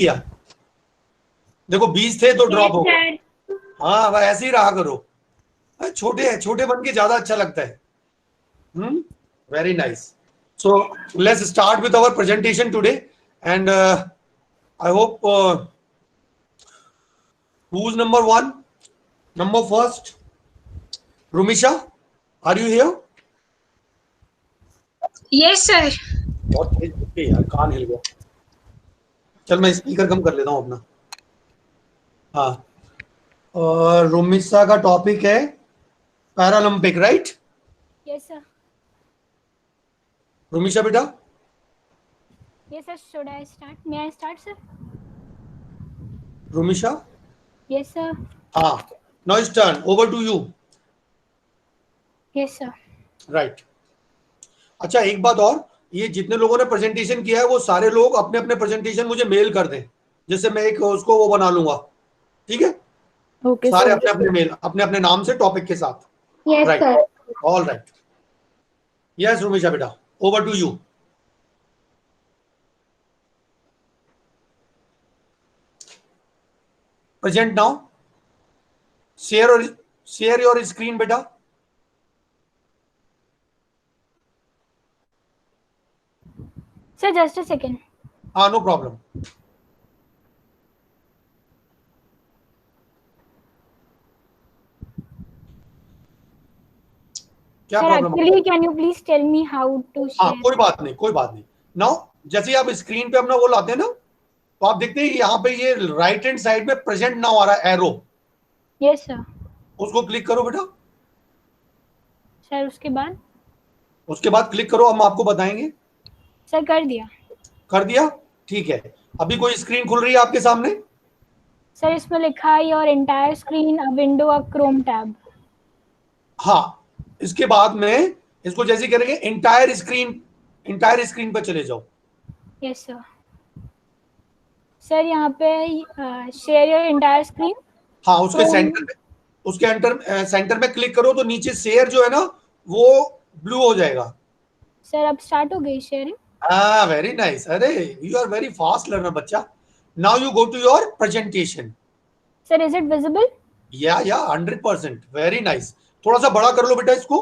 किया, देखो 20 थे तो ड्रॉप हो गए। हाँ भाई ऐसे ही रहा करो, छोटे हैं, छोटे बन के ज्यादा अच्छा लगता है। Very nice. So let's start with our presentation today and I hope who's number one, number first, Rumisha, are you here? Yes, sir. बहुत तेज बोल के यार कान हिल गया। चल मैं स्पीकर कम कर लेता हूँ अपना। हाँ, और रुमिसा का टॉपिक है पैरालंपिक, राइट? Yes, sir. रुमिशा बेटा, Yes, sir. Should I start? May I start, sir? Rumisha, Yes, sir. हाँ, now it's turn over to you. Yes, sir. Right. अच्छा एक बात और, ये जितने लोगों ने प्रेजेंटेशन किया है वो सारे लोग अपने अपने प्रेजेंटेशन मुझे मेल कर दें, जिससे मैं एक उसको वो बना लूंगा, ठीक है? Okay, सारे sir. अपने अपने मेल, अपने अपने नाम से टॉपिक के साथ। Yes, right, sir. All right. Yes Rumisha बेटा, over to you. Present now, share your screen बेटा। Sir, just a second. हाँ नो प्रॉब्लम। क्या Sir, problem? actually, can you please tell me how to हाँ share? कोई बात नहीं, कोई बात नहीं। नाउ जैसे ही आप स्क्रीन पे अपना वो लाते हैं ना, तो आप देखते हैं यहाँ पे ये राइट हैंड साइड में प्रेजेंट नाउ आ रहा है एरो, Yes, sir. उसको क्लिक करो बेटा। Sir, उसके बाद क्लिक करो, हम आपको बताएंगे। सर कर दिया। कर दिया, ठीक है। अभी कोई स्क्रीन खुल रही है आपके सामने? सर इसमें लिखा है your entire screen a window a Chrome tab. हाँ, इसके बाद में इसको जैसे करेंगे एंटायर स्क्रीन पर चले जाओ। Yes sir. सर यहाँ पे शेयर योर एंटायर स्क्रीन। हाँ उसके सेंटर में, सेंटर में क्लिक करो तो नीचे शेयर जो है ना वो ब्लू हो जाएगा। सर अब स्टार्ट हो गई शेयरिंग। हाँ वेरी नाइस, अरे you are very fast learner बच्चा। Now you go to your presentation. Sir is it visible? या 100%, वेरी नाइस। थोड़ा सा बड़ा कर लो बेटा इसको।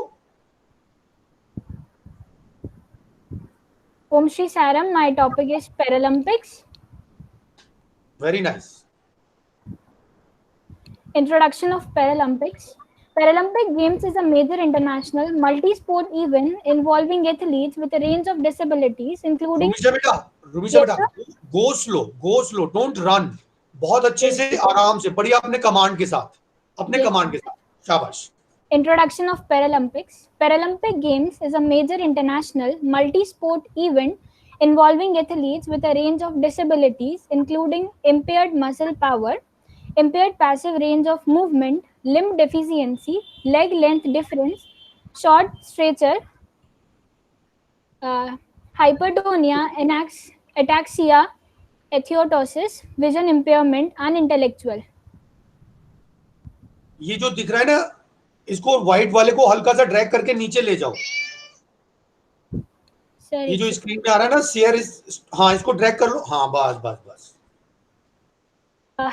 Om Shri Saram, my topic is Paralympics. Very nice. Introduction of Paralympics. Paralympic Games is a major international multi-sport event involving athletes with a range of disabilities, including. रुमिशा बेटा, go slow, don't run. बहुत अच्छे से आराम से पढ़िए अपने कमांड के साथ, शाबाश। Introduction of Paralympics. Paralympic Games is a major international multi-sport event involving athletes with a range of disabilities, including impaired muscle power, impaired passive range of movement, limb deficiency, leg length difference, short stature, hypertonia, ataxia, ethiotosis, vision impairment, and intellectual. ये जो दिख रहा है ना, इसको white वाले को हल्का सा ड्रैग करके नीचे ले जाओ। ये जो स्क्रीन पे आ रहा है ना शेयर, हाँ इसको ड्रैग कर लो। हाँ बस।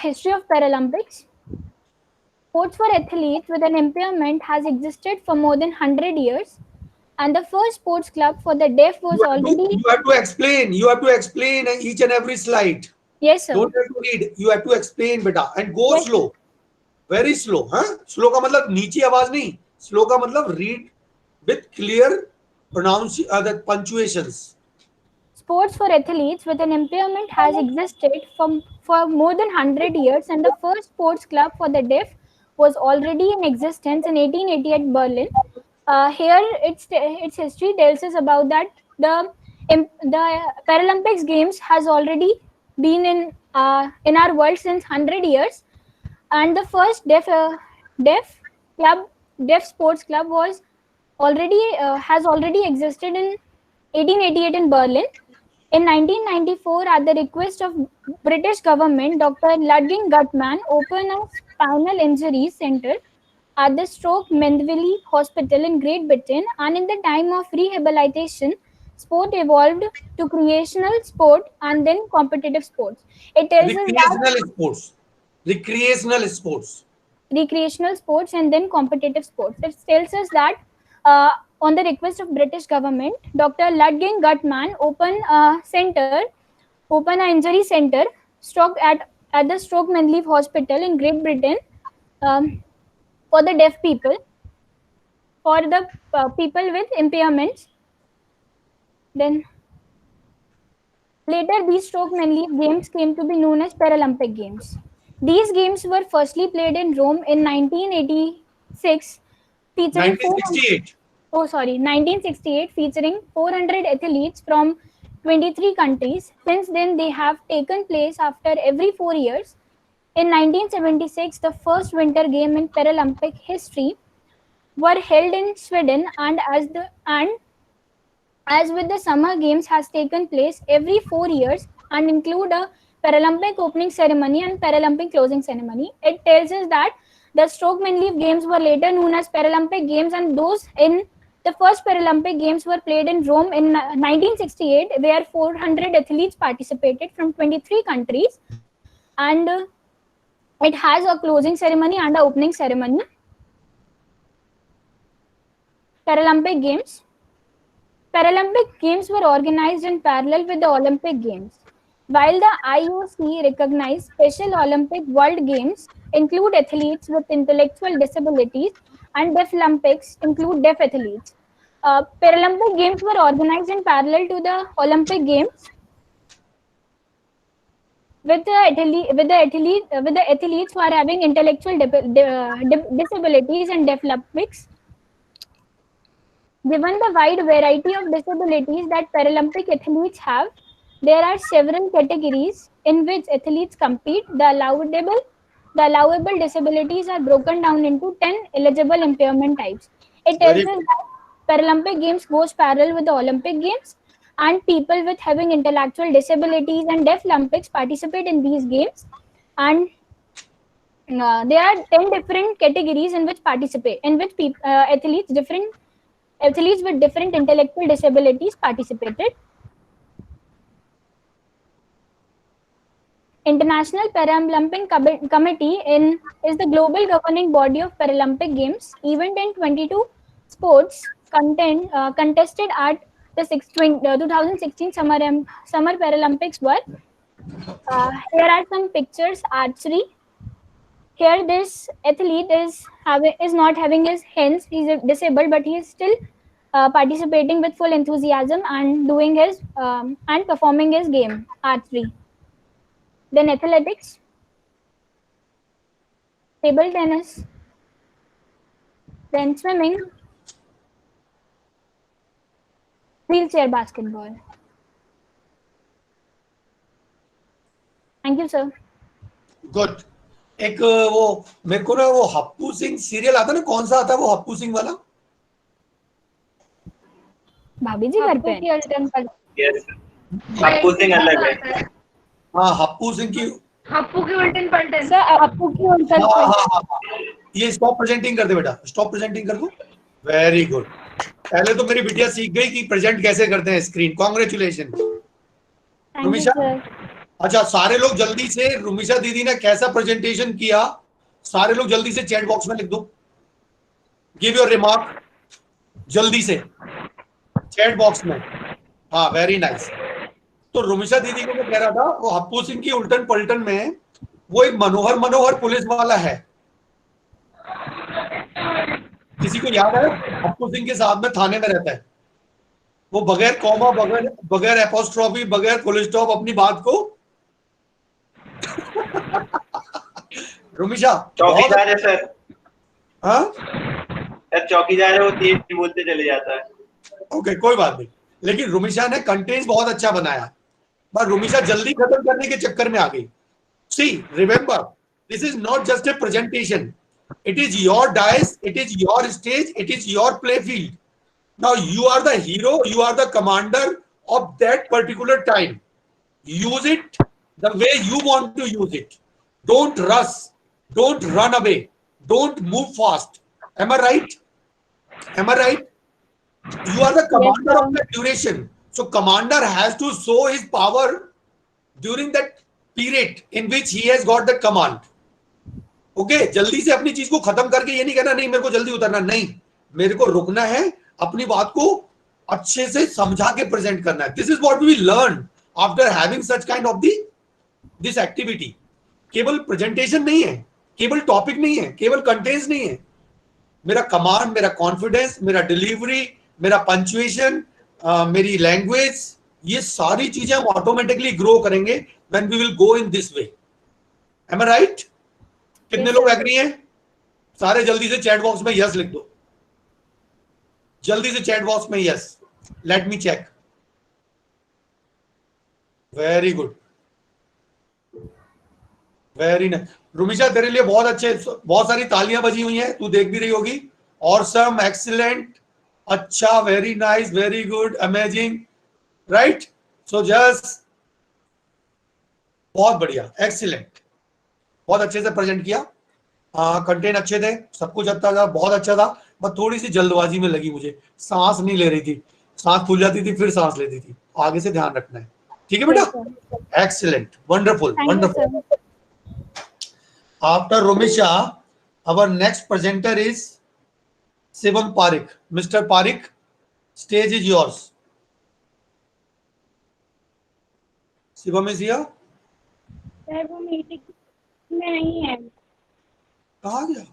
History of Paralympics. Sports for athletes with an impairment has existed for more than 100 years, and the first sports club for the deaf was already. You have to explain each and every slide. Yes, sir. Don't have to read. You have to explain, beta, and go Yes, slow. Very slow, हाँ? Slow का मतलब नीची आवाज नहीं. Slow का मतलब read with clear the punctuations. Sports for athletes with an impairment has existed for more than 100 years, and the first sports club for the deaf was already in existence in 1888 Berlin. Here, its history tells us about that the Paralympics Games has already been in our world since 100 years, and the first deaf sports club was has already existed in 1888 in Berlin. In 1994, at the request of British government, Dr. Ludwig Guttmann opened a spinal injury center at the Stoke Mandeville Hospital in Great Britain, and in the time of rehabilitation, sport evolved to recreational sport and then competitive sports. It tells us that Recreational sports. recreational sports and then competitive sports. It tells us that uh, on the request of British government, Dr. Ludwig Guttmann open an injury center stroke at the Stoke Mandeville Hospital in Great Britain um, for the deaf people, for the people with impairments. Then later, these Stoke Mandeville games came to be known as Paralympic Games. These games were firstly played in Rome in 1986, featuring 1968. 1968, featuring 400 athletes from 23 countries. Since then, they have taken place after every 4 years. In 1976, the first winter game in Paralympic history were held in Sweden, and as with the summer games has taken place every 4 years and include a Paralympic opening ceremony and Paralympic closing ceremony. It tells us that the Stoke Mandeville games were later known as Paralympic games, and those in the first Paralympic games were played in Rome in 1968, where 400 athletes participated from 23 countries, and it has a closing ceremony and an opening ceremony. Paralympic Games. Paralympic Games were organized in parallel with the Olympic Games. While the IOC recognized Special Olympic World Games include athletes with intellectual disabilities and Deaf Olympics include deaf athletes. Paralympic Games were organized in parallel to the Olympic Games with the athletes who are having intellectual disabilities and Deaf Olympics. Given the wide variety of disabilities that Paralympic athletes have, there are several categories in which athletes compete. The allowable disabilities are broken down into 10 eligible impairment types. It tells us that Paralympic Games goes parallel with the Olympic Games, and people with having intellectual disabilities and Deaf Olympics participate in these games. And there are 10 different categories in which athletes with different intellectual disabilities participated. International Paralympic Committee is the global governing body of Paralympic Games. Event in 22 sports contested at the 2016 Summer Paralympics were. Here are some pictures. Archery. Here, this athlete is not having his hands. He's disabled, but he is still participating with full enthusiasm and doing his and performing his game, archery. Then athletics, table tennis, then swimming, wheelchair basketball. Thank you, sir. Good. एक वो मेरे को ना वो Happu Singh serial आता ना, कौन सा आता वो हप्पू सिंह वाला? भाभी जी घर पे हैं? यस, हप्पू सिंह अलग है। हाँ, हप्पू सिंह की हप्पू की उल्टन पलटन। सर हप्पू की उल्टन पलटन। ये स्टॉप प्रेजेंटिंग कर दे बेटा, स्टॉप प्रेजेंटिंग कर दो। Very good. पहले तो मेरी बिटिया सीख गई कि प्रेजेंट कैसे करते हैं स्क्रीन। कांग्रेचुलेशन रुमिशा। अच्छा, सारे लोग जल्दी से रुमिशा दीदी ने कैसा प्रेजेंटेशन किया, सारे लोग जल्दी से चैट बॉक्स में लिख दो। गिव योर रिमार्क जल्दी से चैट बॉक्स में। हाँ, वेरी नाइस। तो रुमिशा दीदी को मैं कह रहा था, वो हप्पू सिंह की उल्टन पलटन में वो एक मनोहर पुलिस वाला है। किसी को याद है? हप्पू सिंह के साथ में थाने में रहता है वो, बगैर कॉमा, बगैर एपोस्ट्रॉफी, बगैर फुल स्टॉप अपनी बात को रुमिशा चौकीदार है सर। हाँ सर, चौकीदार है, वो तेज बोलते चले जाता है। ओके, कोई बात नहीं, लेकिन रुमिशा ने कंटेंट बहुत अच्छा बनाया, पर रुमिशा जल्दी खत्म करने के चक्कर में आ गई। See remember, this is not just a presentation, it is your dais, it is your stage, it is your play field. Now you are the hero, you are the commander of that particular time. Use it the way you want to use it. Don't rush, don't run away, don't move fast. Am I right? You are the commander of the duration, So commander has to show his power during that period in which he has got the command. Okay, जल्दी से अपनी चीज को खत्म करके ये नहीं कहना नहीं मेरे को जल्दी उतरना, नहीं, मेरे को रुकना है, अपनी बात को अच्छे से समझा के प्रेजेंट करना है. This is what we learn after having such kind of this activity. केवल प्रेजेंटेशन नहीं है, केवल टॉपिक नहीं है, केवल कंटेंट्स नहीं है, मेरा कमांड, मेरा कॉन्फिडेंस, मेरा डिलीवरी, मेरा पंचुएशन, मेरी लैंग्वेज, ये सारी चीजें हम ऑटोमेटिकली ग्रो करेंगे when we will go in this way. Am I right? कितने लोग एग्री हैं? सारे जल्दी से चैट बॉक्स में यस लिख दो, जल्दी से चैट बॉक्स में yes. Let me check. Very good, very nice. Rumisha तेरे लिए बहुत अच्छे, बहुत सारी तालियां बजी हुई हैं, तू देख भी रही होगी. ऑसम, एक्सीलेंट, अच्छा, very nice, very good, amazing, right. So just बहुत बढ़िया, एक्सीलेंट, बहुत अच्छे से प्रेजेंट किया. कंटेंट अच्छे थे, सब कुछ अच्छा था, बहुत अच्छा था. बस थोड़ी सी जल्दबाजी में लगी मुझे, सांस नहीं ले रही थी, सांस फूल जाती थी फिर सांस लेती थी. आगे से ध्यान रखना है, ठीक है बेटा? Excellent, wonderful, wonderful. After Rumisha, our next presenter is Shivam Parik. Mr. Parik, stage is yours. Shivam is here. Sir वो मीटिंग में नहीं है. कहाँ गया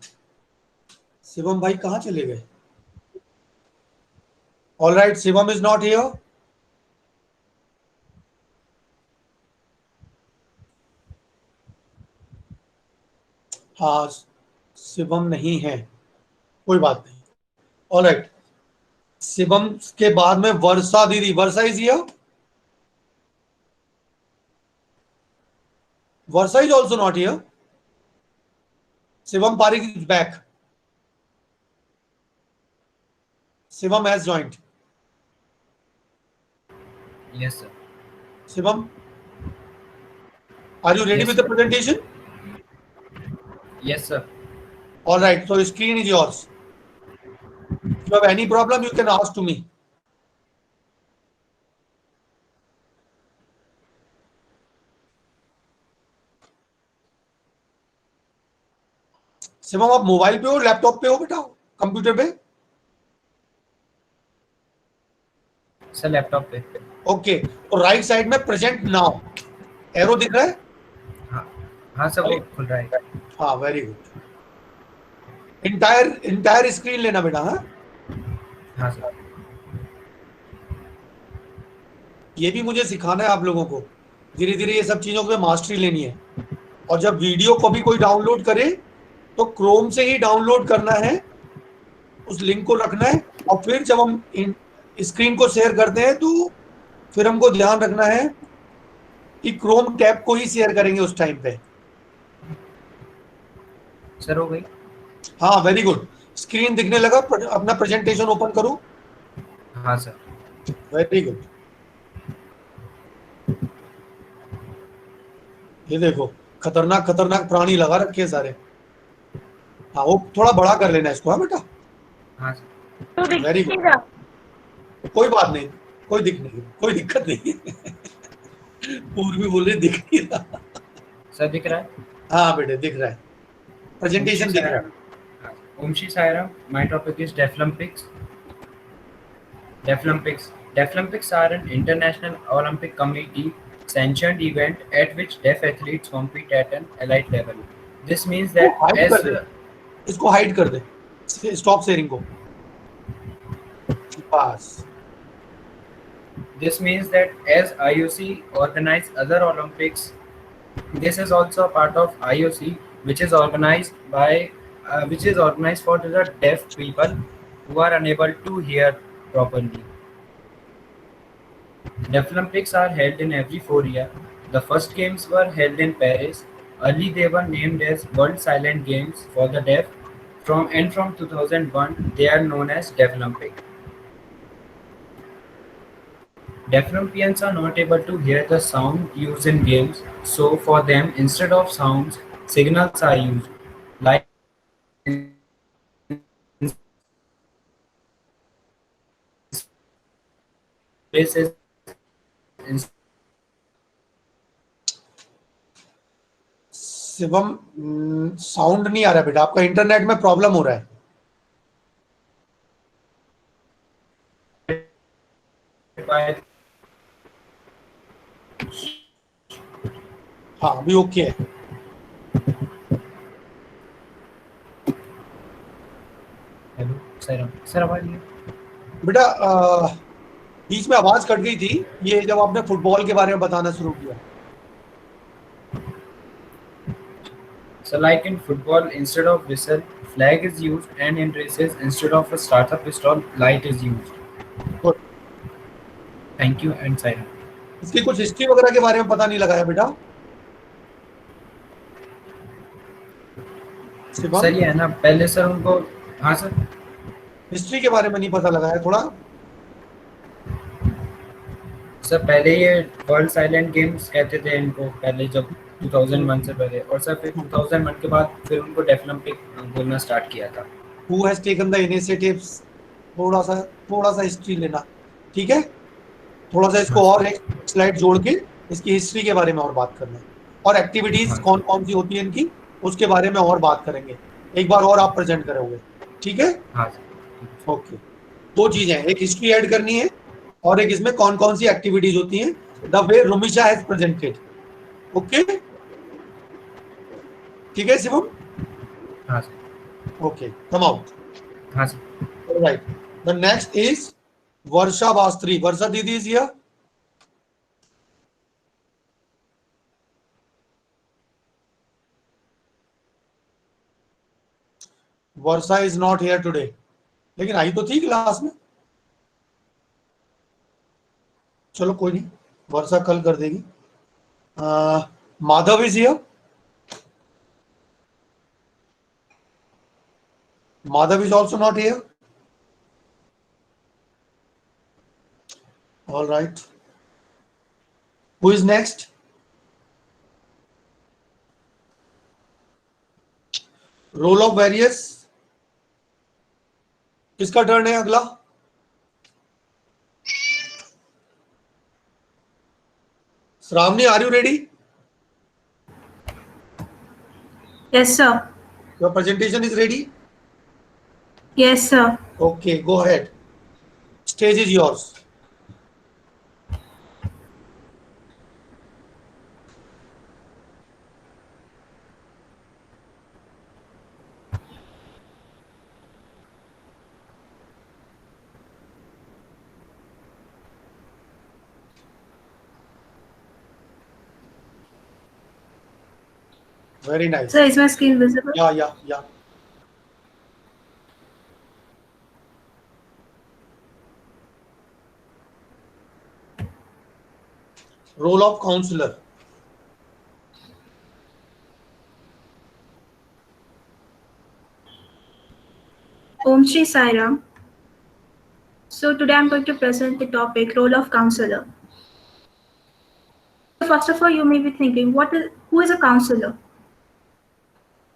शिवम भाई? कहाँ चले गए? All right, Shivam is not here. हाँ, शिवम नहीं है, कोई बात नहीं. All right, शिवम के बाद में वर्षा दीदी. Varsha is here. Varsha is also not here. Shivam Pareek is back. Shivam has joined. Yes, sir. Shivam, are you ready Yes, with the sir. presentation? Yes, sir. All right, so screen is yours. If you have any problem, you can ask to me. Shivam, आप mobile पे हो, laptop पे हो बेटा, computer पे? Sir laptop पे. Okay, तो right side में प्रेजेंट नाउ एरो दिख रहा है? हाँ सर, वो खुल रहा है. हाँ, वेरी गुड. इंटायर स्क्रीन लेना बेटा. हाँ सर. ये भी मुझे सिखाना है आप लोगों को, धीरे धीरे ये सब चीजों पे मास्टरी लेनी है. और जब वीडियो को भी कोई डाउनलोड करे तो क्रोम से ही डाउनलोड करना है, उस लिंक को रखना है, और फिर जब हम स्क्रीन को शेयर करते हैं तो फिर हमको ध्यान रखना है कि क्रोम टैब को ही शेयर करेंगे उस टाइम पे. सर हो गई. हाँ, वेरी गुड. स्क्रीन दिखने लगा, अपना प्रेजेंटेशन ओपन करो. हाँ सर. Very good. ये देखो, खतरनाक खतरनाक प्राणी लगा रखे हैं सारे. हाँ, वो थोड़ा बड़ा कर लेना इसको. हाँ बेटा. हाँ सर. तो वेरी गुड. दिखेगा. कोई बात नहीं, कोई कोई दिक्कत नहीं. पूर्वी बोले दिख नहीं रहा. सर दिख रहा है. हाँ बेटे, दिख रहा है, प्रेजेंटेशन दिख रहा है. Om Shri Sai Ram. My topic is Deaflympics. Deaflympics are an international Olympic committee sanctioned event at which deaf athletes compete at an elite level. This means that इसको हाइड कर दे, स्टॉप शेयरिंग को. पास. This means that as IOC organize other Olympics, this is also a part of IOC, which is organized for the deaf people who are unable to hear properly. Deaflympics are held in every 4 years. The first games were held in Paris. Early they were named as World Silent Games for the Deaf. From 2001, they are known as Deaflympics. Deaflympians are not able to hear the sound used in games, so for them, instead of sounds, signals are used, like places Shivam, sound नहीं आ रहा बेटा, आपका internet में problem हो रहा है। हाँ अभी ओके है। हेलो सर आवाज नहीं बेटा बीच में आवाज कट गई थी, ये जब आपने फुटबॉल के बारे में बताना शुरू किया। So like in football, instead of whistle, flag is used, and in races, instead of a starter pistol, light is used. Good. Thank you and Siren. इसकी कुछ हिस्ट्री वगैरह के बारे में पता नहीं लगाया बेटा? सर ये है ना, पहले सर उनको, हाँ सर, हिस्ट्री के बारे में नहीं पता लगाया थोड़ा? सर पहले ये वर्ल्ड साइलेंट गेम्स कहते थे इनको, पहले जब 2001 से पहले, और सर फिर 2001 के बाद फिर उनको डेफलिम्पिक बोलना स्टार्ट किया था। Who has taken the initiatives? थोड़ा सा हिस्ट्री लेना, ठीक है? थोड़ा सा इसको और एक स्लाइड जोड़ के इसकी हिस्ट्री के बारे में और बात करना है, और एक्टिविटीज कौन कौन सी होती है इनकी उसके बारे में और बात करेंगे। एक बार और आप प्रेजेंट करोगे, ठीक है? हाँ सर। ओके, दो चीजें, एक हिस्ट्री ऐड करनी है और एक इसमें कौन कौन सी एक्टिविटीज होती हैं, the way Rumisha has presented. Okay, ठीक है शिवम? हाँ सर। Okay, come out. हाँ sir. Right, the next is Varsha Bastri. Varsha didi is here. Varsha is not here today, लेकिन आई तो थी क्लास में। चलो कोई नहीं, वर्षा कल कर देगी। Madhav is here. Madhav is also not here. All right. Who is next? Role of various. किसका टर्न है अगला? Shravani, are you ready? Yes, sir. Your presentation is ready? Yes, sir. Okay, go ahead. Stage is yours. Very nice. Sir, is my screen visible? Yeah. Role of counselor. Om Shri Sai Ram. So today I'm going to present the topic role of counselor. First of all, you may be thinking, who is a counselor?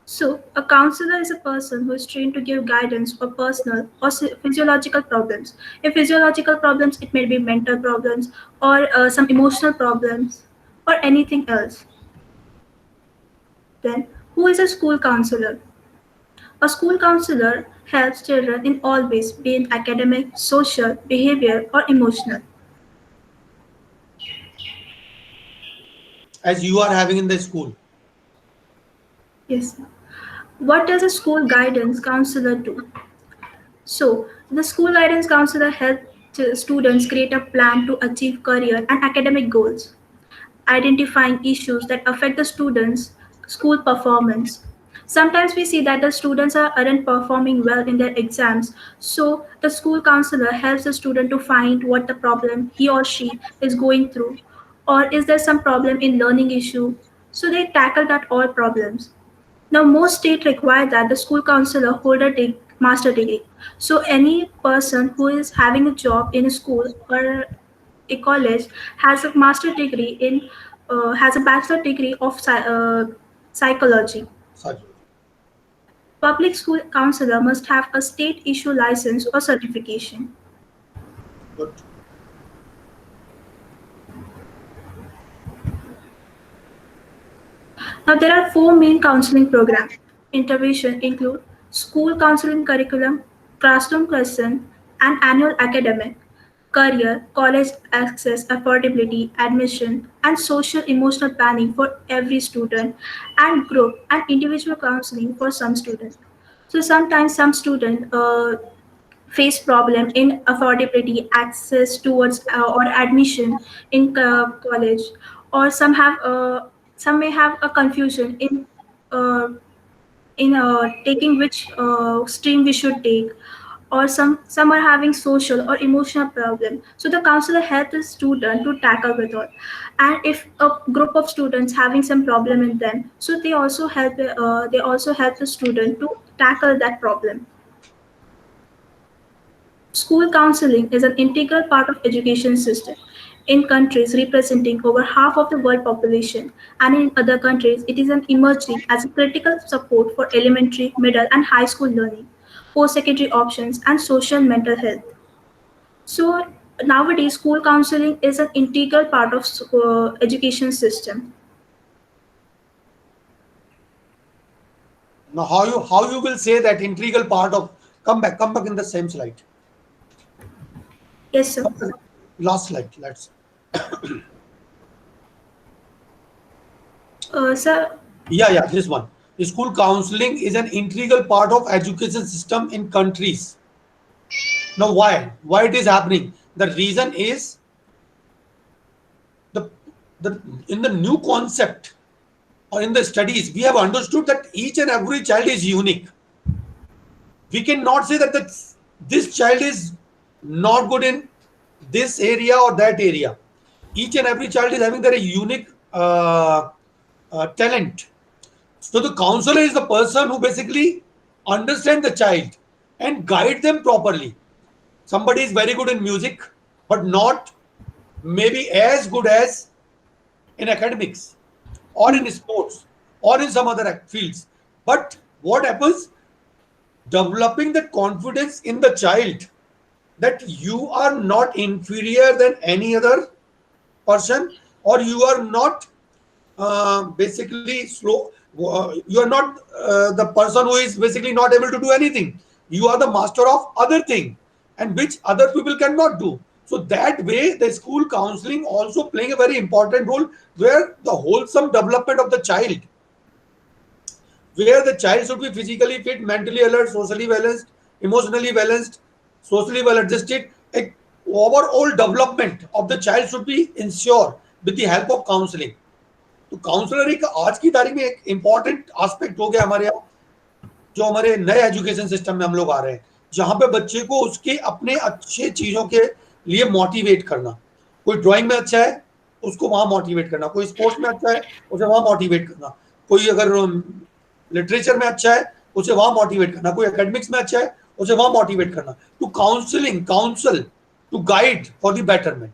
So a counselor is a person who is trained to give guidance for personal or physiological problems. In physiological problems, it may be mental problems or some emotional problems or anything else. Then, who is a school counselor? A school counselor helps children in all ways, be it academic, social, behavior, or emotional. As you are having in the school. Yes. What does a school guidance counselor do? So, the school guidance counselor helps students create a plan to achieve career and academic goals, identifying issues that affect the students' school performance. Sometimes we see that the students aren't performing well in their exams, so the school counselor helps the student to find what the problem he or she is going through, or is there some problem in learning issue. So they tackle that all problems. Now, most states require that the school counselor hold a master degree. So any person who is having a job in a school or a college has a master degree in has a bachelor degree of psychology. Public school counselor must have a state issue license or certification. Good. Now, there are four main counseling programs. Intervention include school counseling curriculum, classroom question, and annual academic, career, college access, affordability, admission, and social emotional planning for every student, and group and individual counseling for some students. So sometimes some students face problem in affordability, access towards or admission in college, or some may have a confusion uh, in taking which stream we should take, or some are having social or emotional problem. So the counselor helps the student to tackle with all. And if a group of students having some problem in them, so they also help the student to tackle that problem. School counseling is an integral part of education system in countries representing over half of the world population, and in other countries it is an emerging as a critical support for elementary, middle and high school learning, post-secondary options and social mental health. So nowadays school counseling is an integral part of education system. Now, how you will say that integral part of, come back in the same slide. Yes, sir. Last slide, let's. Sir, Yeah, this one. School counseling is an integral part of education system in countries. Now, why it is happening? The reason is the in the new concept or in the studies, we have understood that each and every child is unique. We cannot say that this child is not good in this area or that area. Each and every child is having their unique talent. So the counselor is the person who basically understands the child and guide them properly. Somebody is very good in music, but not maybe as good as in academics or in sports or in some other fields. But what happens? Developing the confidence in the child that you are not inferior than any other person, or you are not basically slow. You are not the person who is basically not able to do anything. You are the master of other thing, and which other people cannot do. So that way, the school counseling also playing a very important role, where the wholesome development of the child, where the child should be physically fit, mentally alert, socially balanced, emotionally balanced, socially well adjusted. A overall development of the child should be ensured with the help of counseling. तो counsellor एक आज की तारीख में एक important aspect हो गया हमारे यहाँ, जो हमारे नए एजुकेशन सिस्टम में हम लोग आ रहे हैं, जहां पे बच्चे को उसके अपने अच्छे चीजों के लिए मोटिवेट करना. कोई ड्राइंग में अच्छा है, उसको वहां मोटिवेट करना. कोई स्पोर्ट्स में अच्छा है, उसे वहां मोटिवेट करना. कोई अगर लिटरेचर में अच्छा है, उसे वहां मोटिवेट करना. कोई एकेडमिक्स में अच्छा है, उसे वहां मोटिवेट करना. To counsel to guide for the betterment,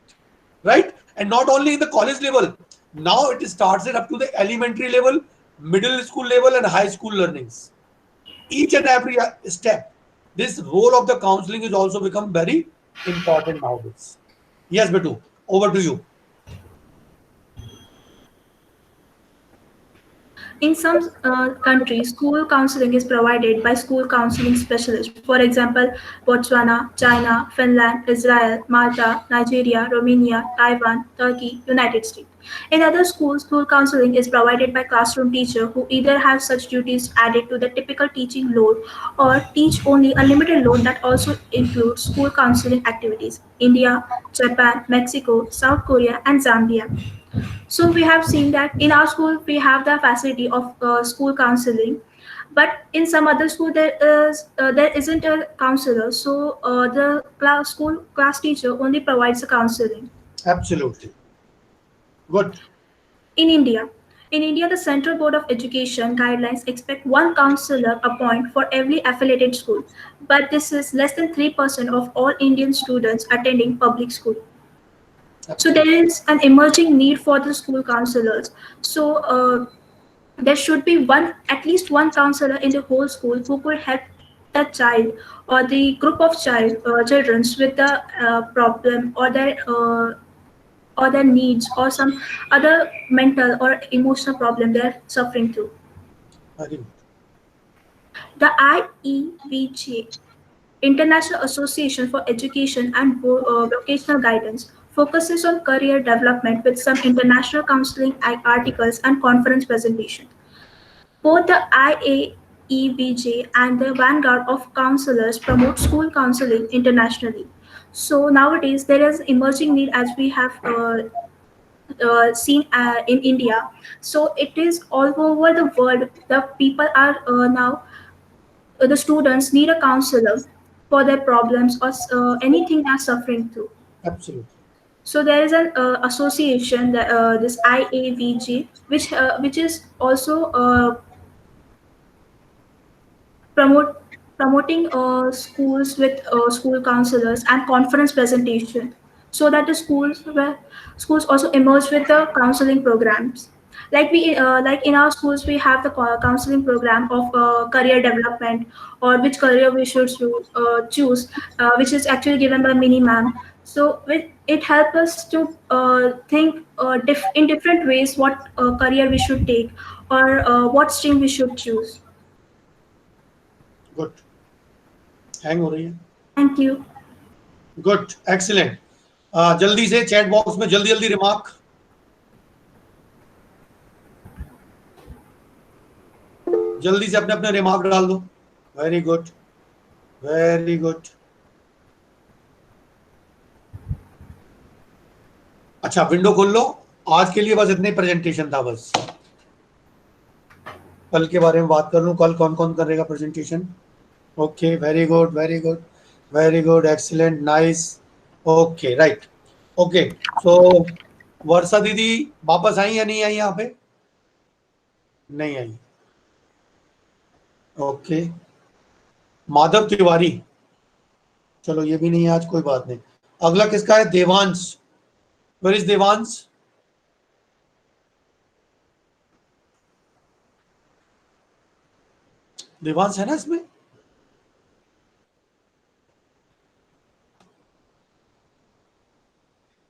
right? And not only in the college level. Now it starts it up to the elementary level, middle school level and high school learnings. Each and every step, this role of the counseling is also become very important nowadays. Yes, Betu, over to you. in some countries, school counseling is provided by school counseling specialists. For example, Botswana, China, Finland, Israel, Malta, Nigeria, Romania, Taiwan, Turkey, United States. In other schools, school counseling is provided by classroom teachers who either have such duties added to the typical teaching load or teach only a limited load that also includes school counseling activities. India, Japan, Mexico, South Korea, and Zambia. So we have seen that in our school we have the facility of school counseling, but in some other school there isn't a counselor. So the school class teacher only provides the counseling. Absolutely. Good. In India, the Central Board of Education guidelines expect one counselor appointed for every affiliated school, but this is less than 3% of all Indian students attending public school. So there is an emerging need for the school counselors. So there should be at least one counselor in the whole school who could help the child or the group of children with the problem or their or their needs or some other mental or emotional problem they're suffering through. Very good. The IEVJ, International Association for Education and Vocational Guidance, focuses on career development with some international counseling articles and conference presentations. Both the IAEVJ and the Vanguard of Counselors promote school counseling internationally. So nowadays there is emerging need, as we have seen in India. So it is all over the world. The people are now the students need a counselor for their problems or anything they're suffering through. Absolutely. So there is an association, that this IAVG, which is also promoting schools with school counselors and conference presentation, so that the schools also emerge with the counseling programs. Like in our schools, we have the counseling program of career development, or which career we should choose, which is actually given by mini ma'am. So it helps us to think in different ways what career we should take, or what stream we should choose. Good, hang हो रही है. Thank you. Good, excellent. जल्दी से chat box में जल्दी जल्दी remark. जल्दी से अपने अपने रिमार्क डाल दो. Very good, very good. अच्छा, विंडो खोल लो. आज के लिए बस इतने प्रेजेंटेशन था. बस कल के बारे में बात कर लूं. कल कौन कौन करेगा presentation? Okay, very good, very good, very good, excellent, nice. Okay, right. Okay, so Varsha दीदी वापस आई या नहीं आई? यहाँ पे नहीं आई. ओके, माधव तिवारी, चलो ये भी नहीं है आज, कोई बात नहीं. अगला किसका है? देवांश. Where is Devansh? देवांश है ना इसमें?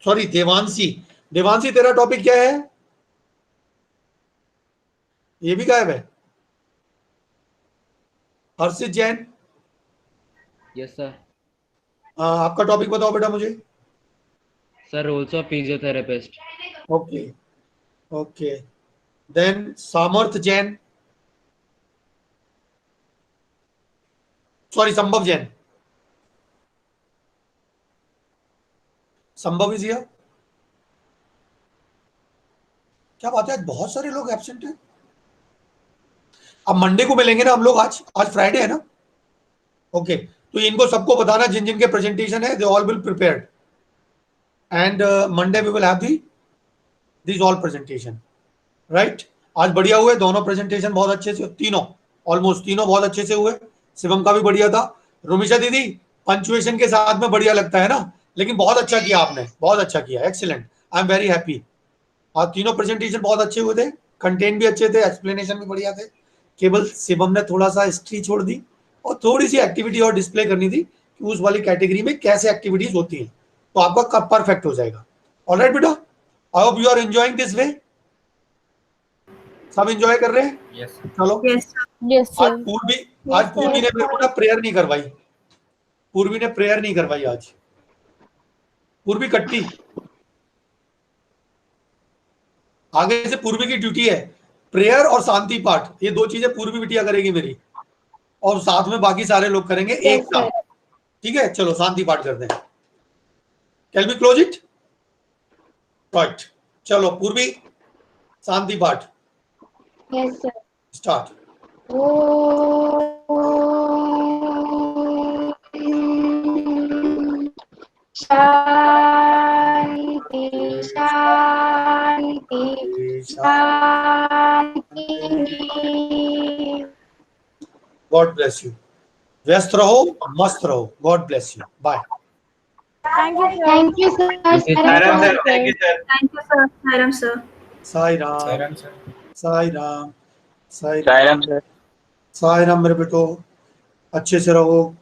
सॉरी, देवांशी. देवांशी, तेरा टॉपिक क्या है? ये भी गायब है. Harshit Jain, yes sir. आपका टॉपिक बताओ बेटा मुझे. Sir, also physiotherapist. Okay, okay. Then Samarth Jain, sorry संभव जैन. संभव इज हियर. क्या बात है, आज बहुत सारे लोग एब्सेंट हैं. अब मंडे को मिलेंगे ना हम लोग. आज फ्राइडे है ना. ओके, तो इनको सबको बताना जिन जिन के प्रेजेंटेशन है, they all will prepared, and Monday we will have this all presentation, right. आज बढ़िया हुए दोनों प्रेजेंटेशन, बहुत अच्छे से, तीनों ऑलमोस्ट तीनों बहुत अच्छे से हुए. शिवम का भी बढ़िया था. रुमिशा दीदी, पंचुएशन के साथ में बढ़िया लगता है ना, लेकिन बहुत अच्छा किया आपने, बहुत अच्छा किया, excellent. I am very happy. आज तीनों प्रेजेंटेशन बहुत अच्छे हुए थे, कंटेंट भी अच्छे थे, एक्सप्लेनेशन भी बढ़िया थे. केवल शिवम ने थोड़ा सा हिस्ट्री छोड़ दी और थोड़ी सी एक्टिविटी और डिस्प्ले करनी थी कि उस वाली कैटेगरी में कैसे एक्टिविटीज होती हैं, तो आपका परफेक्ट हो जाएगा. ऑलराइट बेटा, I hope you are enjoying this way. सब एंजॉय कर रहे हैं? यस. चलो. Yes, sir. आज पूर्वी ने मेरे को ना प्रेयर नहीं करवाई. पूर्वी ने प्रेयर नहीं करवाई आज. पूर्वी कट्टी. आगे से पूर्वी की ड्यूटी है प्रेयर और शांति पाठ. ये दो चीजें पूर्वी बिटिया करेगी मेरी, और साथ में बाकी सारे लोग करेंगे एक साथ. ठीक है, चलो शांति पाठ करते हैं. Can we close it? Right, चलो पूर्वी शांति पाठ Yes, sir. Start. Shanti, Shanti, Shanti. God bless you. व्यस्त रहो, मस्त रहो. God bless you. Bye. Thank you, sir. Thank you, sir. Sairam sir, thank you sir. Thank you, sir. Sairam, sir. Sai Ram, Sairam sir. Sai Ram, Sai Sairam sir. Sai Ram मेरे बेटो. अच्छे से रहो,